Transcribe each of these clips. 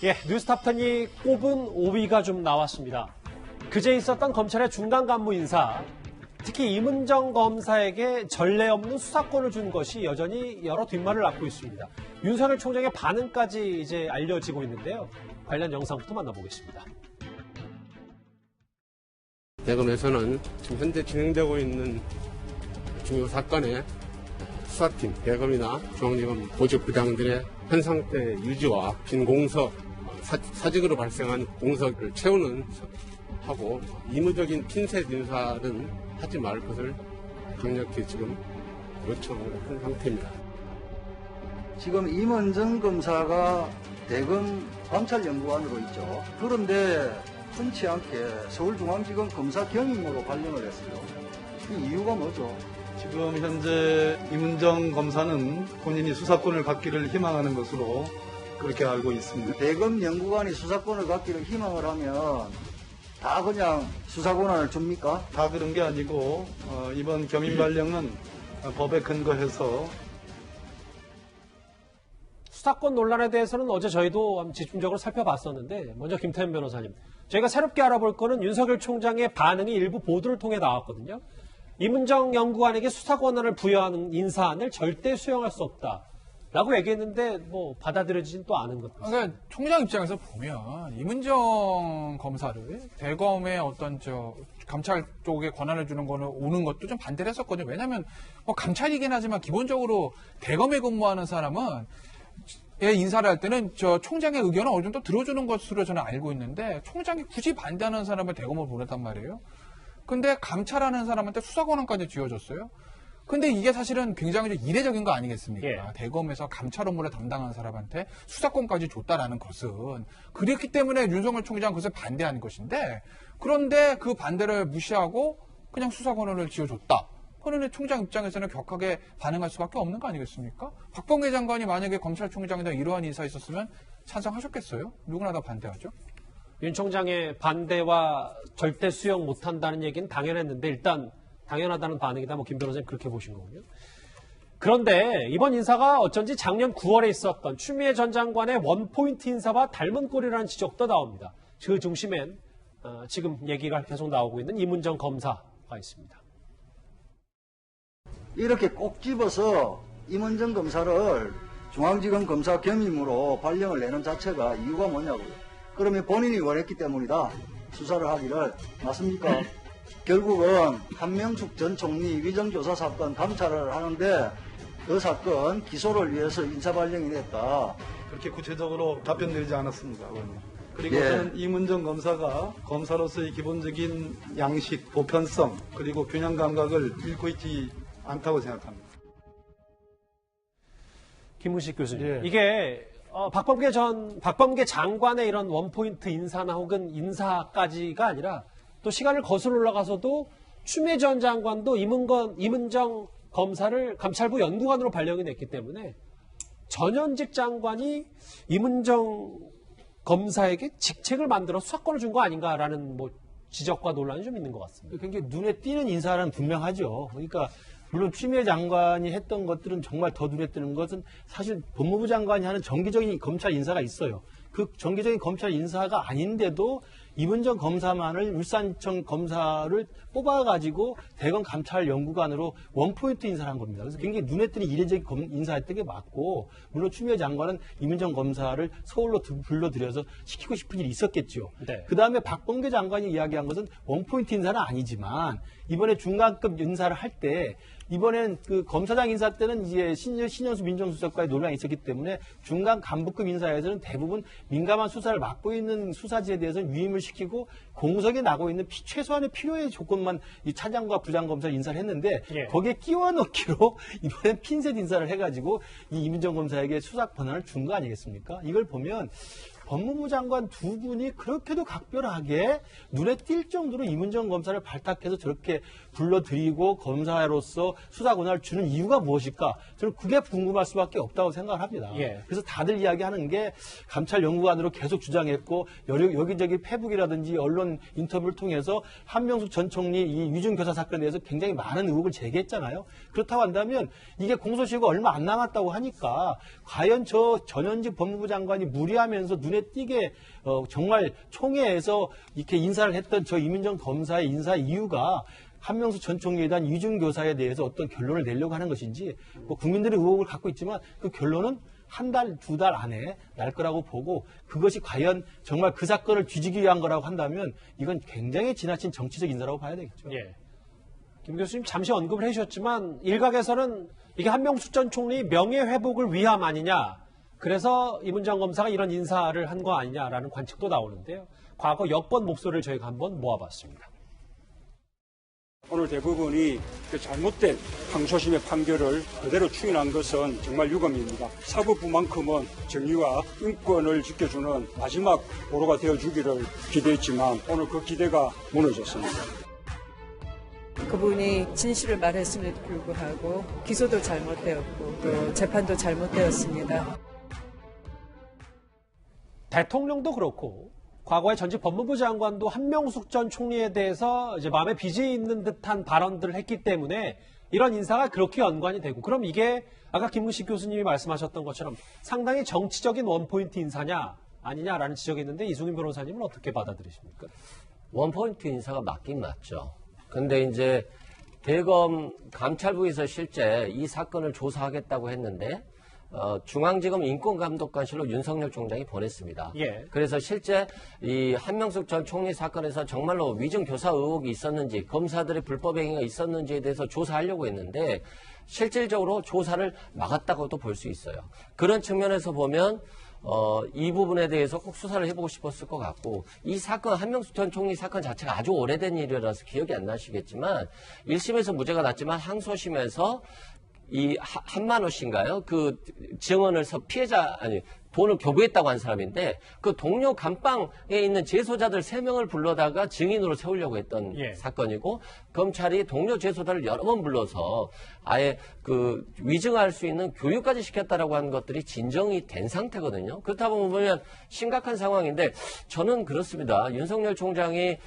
예, 뉴스탑10이 꼽은 5위가 좀 나왔습니다. 그제 있었던 검찰의 중간 간부 인사, 특히 이문정 검사에게 전례 없는 수사권을 준 것이 여전히 여러 뒷말을 낳고 있습니다. 윤석열 총장의 반응까지 이제 알려지고 있는데요. 관련 영상부터 만나보겠습니다. 대검에서는 지금 현재 진행되고 있는 중요 사건의 수사팀, 대검이나 중앙지검 보직부장들의 현 상태 유지와 빈 공석, 사직으로 발생한 공석을 채우는 하고 의무적인 핀셋 인사는 하지 말 것을 강력히 지금 요청을 한 상태입니다. 지금 임은정 검사가 대검 감찰연구관으로 있죠. 그런데 흔치 않게 서울중앙지검 검사 경임으로 발령을 했어요. 이 이유가 뭐죠? 지금 현재 임은정 검사는 본인이 수사권을 갖기를 희망하는 것으로 그렇게 알고 있습니다. 대검 연구관이 수사권을 갖기를 희망을 하면 다 그냥 수사 권한을 줍니까? 다 그런 게 아니고 이번 겸임 발령은 법에 근거해서 수사권 논란에 대해서는 어제 저희도 집중적으로 살펴봤었는데, 먼저 김태현 변호사님, 저희가 새롭게 알아볼 거는 윤석열 총장의 반응이 일부 보도를 통해 나왔거든요. 이문정 연구관에게 수사 권한을 부여하는 인사안을 절대 수용할 수 없다라고 얘기했는데 뭐 받아들여지진 또 않은 것 같습니다. 그러니까 총장 입장에서 보면 이문정 검사를 대검의 어떤 감찰 쪽에 권한을 주는 거는 오는 것도 좀 반대를 했었거든요. 왜냐하면 뭐 감찰이긴 하지만 기본적으로 대검에 근무하는 사람은 인사를 할 때는 총장의 의견을 어느 정도 들어주는 것으로 저는 알고 있는데, 총장이 굳이 반대하는 사람을 대검으로 보냈단 말이에요. 근데 감찰하는 사람한테 수사 권한까지 쥐어줬어요. 근데 이게 사실은 굉장히 좀 이례적인 거 아니겠습니까? 예. 대검에서 감찰 업무를 담당하는 사람한테 수사권까지 줬다라는 것은, 그랬기 때문에 윤석열 총장 그것을 반대하는 것인데, 그런데 그 반대를 무시하고 그냥 수사 권한을 쥐어줬다. 그러니 총장 입장에서는 격하게 반응할 수밖에 없는 거 아니겠습니까? 박범계 장관이 만약에 검찰총장이나 이러한 인사 있었으면 찬성하셨겠어요? 누구나 다 반대하죠. 윤 총장의 반대와 절대 수용 못한다는 얘기는 당연했는데, 일단 당연하다는 반응이다. 뭐 김 변호사님 그렇게 보신 거군요. 그런데 이번 인사가 어쩐지 작년 9월에 있었던 추미애 전 장관의 원포인트 인사와 닮은 꼴이라는 지적도 나옵니다. 그 중심엔 지금 얘기가 계속 나오고 있는 이문정 검사가 있습니다. 이렇게 꼭 집어서 임은정 검사를 중앙지검 검사 겸임으로 발령을 내는 자체가 이유가 뭐냐고요. 그러면 본인이 원했기 때문이다. 수사를 하기를. 맞습니까? 결국은 한명숙 전 총리 위정조사 사건 감찰을 하는데 그 사건 기소를 위해서 인사발령이 됐다. 그렇게 구체적으로 답변 드리지 않았습니다. 그리고 예. 저는 이문정 검사가 검사로서의 기본적인 양식, 보편성, 그리고 균형 감각을 잃고 있지 않다고 생각합니다. 김문식 교수님, 예. 이게 박범계 장관의 이런 원포인트 인사나 혹은 인사까지가 아니라 또 시간을 거슬러 올라가서도 추미애 전 장관도 이문정 검사를 감찰부 연구관으로 발령이 냈기 때문에 전현직 장관이 이문정 검사에게 직책을 만들어 수사권을 준 거 아닌가라는 뭐 지적과 논란이 좀 있는 것 같습니다. 굉장히 눈에 띄는 인사는 분명하죠. 그러니까 물론 추미애 장관이 했던 것들은 정말 더 눈에 띄는 것은 사실 법무부 장관이 하는 정기적인 검찰 인사가 있어요. 그 정기적인 검찰 인사가 아닌데도 이문정 검사만을 울산청 검사를 뽑아가지고 대검 감찰연구관으로 원포인트 인사를 한 겁니다. 그래서 굉장히 눈에 띄는 이례적인 인사했던 게 맞고, 물론 추미애 장관은 이문정 검사를 서울로 불러들여서 시키고 싶은 일이 있었겠죠. 네. 그 다음에 박범계 장관이 이야기한 것은 원포인트 인사는 아니지만 이번에 중간급 인사를 할 때 이번엔 그 검사장 인사 때는 이제 신현수 민정수석과의 논란이 있었기 때문에 중간 간부급 인사에서는 대부분 민감한 수사를 맡고 있는 수사지에 대해서는 위임을 시키고 공석에 나고 있는 최소한의 필요의 조건만 이 차장과 부장검사를 인사를 했는데, 예. 거기에 끼워 넣기로 이번엔 핀셋 인사를 해가지고 이 이문정 검사에게 수사 권한을 준 거 아니겠습니까? 이걸 보면 법무부 장관 두 분이 그렇게도 각별하게 눈에 띌 정도로 이문정 검사를 발탁해서 저렇게 불러들이고 검사로서 수사 권한을 주는 이유가 무엇일까? 저는 그게 궁금할 수밖에 없다고 생각을 합니다. 예. 그래서 다들 이야기하는 게 감찰연구관으로 계속 주장했고 여기저기 페북이라든지 언론 인터뷰를 통해서 한명숙 전 총리 이 위중교사 사건에 대해서 굉장히 많은 의혹을 제기했잖아요. 그렇다고 한다면 이게 공소시효가 얼마 안 남았다고 하니까 과연 저 전현직 법무부 장관이 무리하면서 눈에 눈에 띄게 정말 총회에서 이렇게 인사를 했던 저 이민정 검사의 인사 이유가 한명숙 전 총리에 대한 위중교사에 대해서 어떤 결론을 내려고 하는 것인지 뭐 국민들의 의혹을 갖고 있지만 그 결론은 한 달, 두 달 안에 날 거라고 보고 그것이 과연 정말 그 사건을 뒤지기 위한 거라고 한다면 이건 굉장히 지나친 정치적 인사라고 봐야 되겠죠. 예. 김 교수님 잠시 언급을 해주셨지만 일각에서는 이게 한명숙 전 총리 명예회복을 위함 아니냐. 그래서 이문정 검사가 이런 인사를 한 거 아니냐라는 관측도 나오는데요. 과거 여권 목소리를 저희가 한번 모아봤습니다. 오늘 대부분이 그 잘못된 항소심의 판결을 그대로 추인한 것은 정말 유감입니다. 사법부만큼은 정의와 인권을 지켜주는 마지막 보루가 되어주기를 기대했지만 오늘 그 기대가 무너졌습니다. 그분이 진실을 말했음에도 불구하고 기소도 잘못되었고 또 재판도 잘못되었습니다. 대통령도 그렇고 과거에 전직 법무부 장관도 한명숙 전 총리에 대해서 이제 마음에 빚이 있는 듯한 발언들을 했기 때문에 이런 인사가 그렇게 연관이 되고 그럼 이게 아까 김문식 교수님이 말씀하셨던 것처럼 상당히 정치적인 원포인트 인사냐 아니냐라는 지적이 있는데 이승윤 변호사님은 어떻게 받아들이십니까? 원포인트 인사가 맞긴 맞죠. 근데 이제 대검 감찰부에서 실제 이 사건을 조사하겠다고 했는데 중앙지검 인권감독관실로 윤석열 총장이 보냈습니다. 예. 그래서 실제 이 한명숙 전 총리 사건에서 정말로 위증교사 의혹이 있었는지 검사들의 불법 행위가 있었는지에 대해서 조사하려고 했는데 실질적으로 조사를 막았다고도 볼 수 있어요. 그런 측면에서 보면 이 부분에 대해서 꼭 수사를 해보고 싶었을 것 같고 이 사건 한명숙 전 총리 사건 자체가 아주 오래된 일이라서 기억이 안 나시겠지만 1심에서 무죄가 났지만 항소심에서 이 한만호 씨인가요? 그 증언을 돈을 교부했다고 한 사람인데 그 동료 감방에 있는 재소자들 3명을 불러다가 증인으로 세우려고 했던 사건이고 검찰이 동료 재소자를 여러 번 불러서 아예 그 위증할 수 있는 교육까지 시켰다라고 하는 것들이 진정이 된 상태거든요. 그렇다 보면 심각한 상황인데 저는 그렇습니다. 윤석열 총장이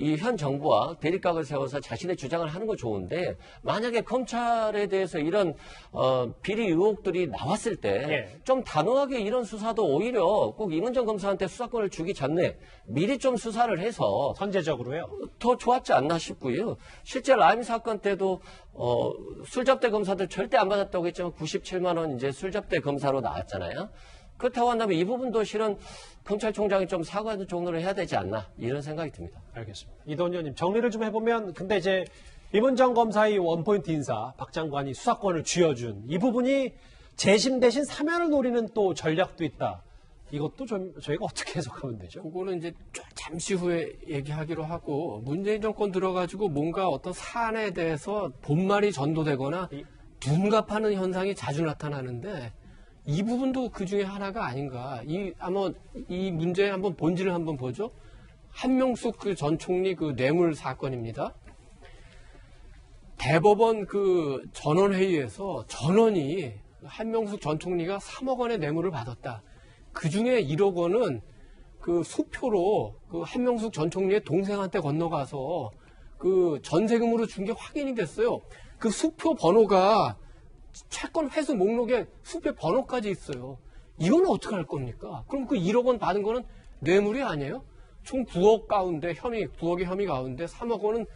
이 현 정부와 대립각을 세워서 자신의 주장을 하는 거 좋은데 만약에 검찰에 대해서 이런 비리 의혹들이 나왔을 때 좀 단호하게 이런 수사도 오히려 꼭 이문정 검사한테 수사권을 주기 전에 미리 좀 수사를 해서 선제적으로요. 더 좋았지 않나 싶고요. 실제 라임 사건 때도 술접대 검사들 절대 안 받았다고 했지만 97만 원 이제 술접대 검사로 나왔잖아요. 그렇다고 한다면 이 부분도 실은 검찰총장이 좀 사과하는 정도로 해야 되지 않나 이런 생각이 듭니다. 알겠습니다. 이도훈 의원님 정리를 좀 해보면 근데 이제 이문정 검사의 원포인트 인사 박 장관이 수사권을 쥐어준 이 부분이 재심 대신 사면을 노리는 또 전략도 있다. 이것도 좀 저희가 어떻게 해석하면 되죠? 그거는 이제 잠시 후에 얘기하기로 하고 문재인 정권 들어가지고 뭔가 어떤 사안에 대해서 본말이 전도되거나 둔갑하는 현상이 자주 나타나는데 이 부분도 그 중에 하나가 아닌가. 이 문제의 한번 본질을 한번 보죠. 한명숙 그 전 총리 그 뇌물 사건입니다. 대법원 그 전원회의에서 전원이 한명숙 전 총리가 3억 원의 뇌물을 받았다. 그 중에 1억 원은 그 수표로 그 한명숙 전 총리의 동생한테 건너가서 그 전세금으로 준 게 확인이 됐어요. 그 수표 번호가 채권 회수 목록에 수표 번호까지 있어요. 이건 어떻게 할 겁니까? 그럼 그 1억 원 받은 거는 뇌물이 아니에요? 총 9억 가운데 9억의 혐의 가운데 3억 원은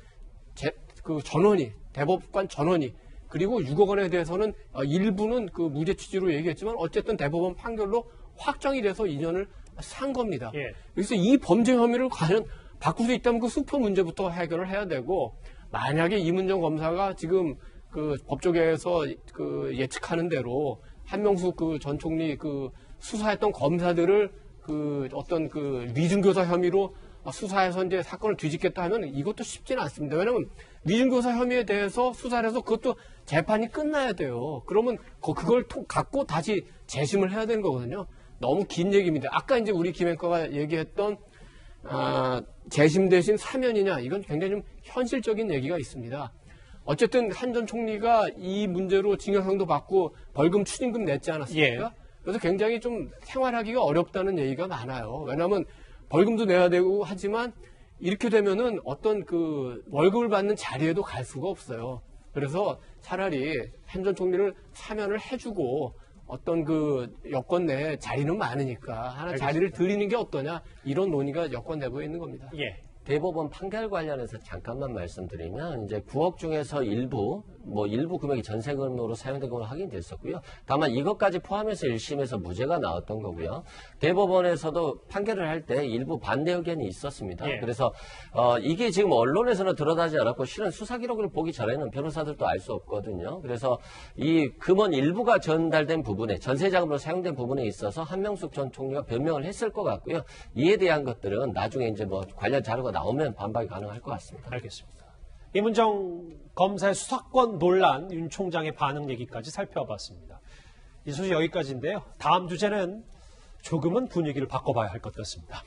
그 전원이, 대법관 전원이, 그리고 6억 원에 대해서는 일부는 그 무죄 취지로 얘기했지만 어쨌든 대법원 판결로 확정이 돼서 2년을 산 겁니다. 그래서 이 범죄 혐의를 과연 바꿀 수 있다면 그 수표 문제부터 해결을 해야 되고 만약에 이문정 검사가 지금 그 법조계에서 그 예측하는 대로 한명숙 그 전 총리 그 수사했던 검사들을 그 어떤 그 위증교사 혐의로 수사해서 이제 사건을 뒤집겠다 하면 이것도 쉽지는 않습니다. 왜냐하면 위증교사 혐의에 대해서 수사를 해서 그것도 재판이 끝나야 돼요. 그러면 그걸 갖고 다시 재심을 해야 되는 거거든요. 너무 긴 얘기입니다. 아까 이제 우리 김 앵커가 얘기했던 재심 대신 사면이냐 이건 굉장히 좀 현실적인 얘기가 있습니다. 어쨌든 한 전 총리가 이 문제로 징역형도 받고 벌금 추징금 냈지 않았습니까? 그래서 굉장히 좀 생활하기가 어렵다는 얘기가 많아요. 왜냐하면 벌금도 내야 되고 하지만 이렇게 되면은 어떤 그 월급을 받는 자리에도 갈 수가 없어요. 그래서 차라리 한 전 총리를 사면을 해주고 어떤 그 여권 내 자리는 많으니까 하나 자리를 드리는 게 어떠냐 이런 논의가 여권 내부에 있는 겁니다. 예. 대법원 판결 관련해서 잠깐만 말씀드리면 이제 9억 중에서 일부 금액이 전세금으로 사용된 걸로 확인됐었고요. 다만 이것까지 포함해서 1심에서 무죄가 나왔던 거고요. 대법원에서도 판결을 할 때 일부 반대 의견이 있었습니다. 예. 그래서 이게 지금 언론에서는 드러나지 않았고 실은 수사 기록을 보기 전에는 변호사들도 알 수 없거든요. 그래서 이 금원 일부가 전달된 부분에 전세자금으로 사용된 부분에 있어서 한명숙 전 총리가 변명을 했을 것 같고요. 이에 대한 것들은 나중에 이제 뭐 관련 자료가 나오면 반박이 가능할 것 같습니다. 알겠습니다. 이문정 검사의 수사권 논란, 윤 총장의 반응 얘기까지 살펴봤습니다. 이 소식 여기까지인데요. 다음 주제는 조금은 분위기를 바꿔봐야 할 것 같습니다.